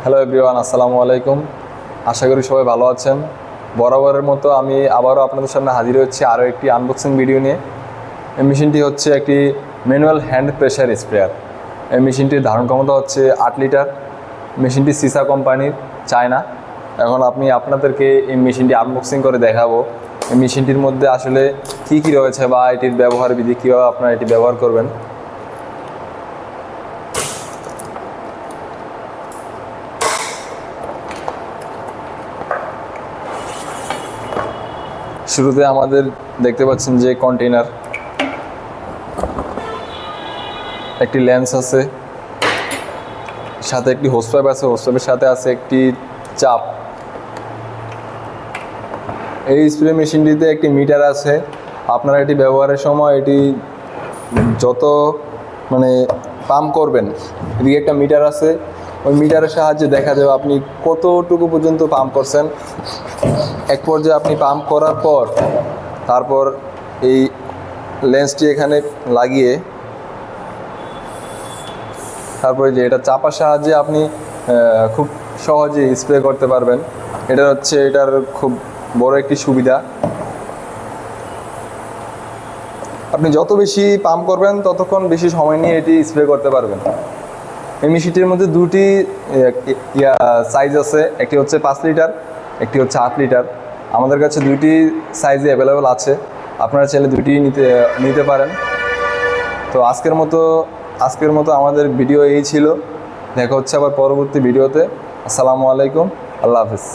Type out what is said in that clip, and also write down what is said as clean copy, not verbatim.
Hello everyone, আসসালামু আলাইকুম। আশা করি সবাই ভালো আছেন। বরাবরের মতো আমি আবারও আপনাদের সামনে হাজির হচ্ছি আরও একটি আনবক্সিং ভিডিও নিয়ে। এই মেশিনটি হচ্ছে একটি ম্যানুয়াল হ্যান্ড প্রেশার স্প্রেয়ার। এই মেশিনটির ধারণ ক্ষমতা হচ্ছে 8 লিটার। মেশিনটি সিসা কোম্পানির, চায়না। এখন আপনাদেরকে এই মেশিনটি আনবক্সিং করে দেখাবো এই মেশিনটির মধ্যে আসলে কী কী রয়েছে বা এটির ব্যবহার বিধি, কীভাবে আপনারা এটি ব্যবহার করবেন। শুরুতে আমাদের দেখতে পাচ্ছেন যে কন্টেইনার, একটি লেন্স আছে, সাথে একটি হোস পাইপ আছে, হোস পাইপের সাথে আছে একটি চাপ। এই স্প্রে মেশিনটিতে একটি মিটার আছে। আপনারা এটি ব্যবহারের সময় এটি যত পাম্প করবেন, এদিকে একটা মিটার আছে, ওই মিটারের সাহায্যে দেখা যাবে আপনি কতটুকু পর্যন্ত পাম্প করছেন। এক পর্যায়ে আপনি পাম্প করার পর তারপর এই লেন্সটি এখানে লাগিয়ে তারপরে যে এটা চাপার সাহায্যে আপনি খুব সহজে স্প্রে করতে পারবেন। এটার খুব বড় একটি সুবিধা। আপনি যত বেশি পাম্প করবেন ততক্ষণ বেশি সময় নিয়ে এটি স্প্রে করতে পারবেন। এই মেশিনটির মধ্যে দুটি সাইজ আছে, একটি হচ্ছে 5 লিটার, একটি হচ্ছে 8 লিটার। আমাদের কাছে দুইটি সাইজে অ্যাভেলেবেল আছে, আপনারা চাইলে দুইটি নিতে পারেন। তো আজকের মতো আমাদের ভিডিও এই ছিল। দেখা হচ্ছে আবার পরবর্তী ভিডিওতে। আসসালামু আলাইকুম, আল্লাহ হাফিজ।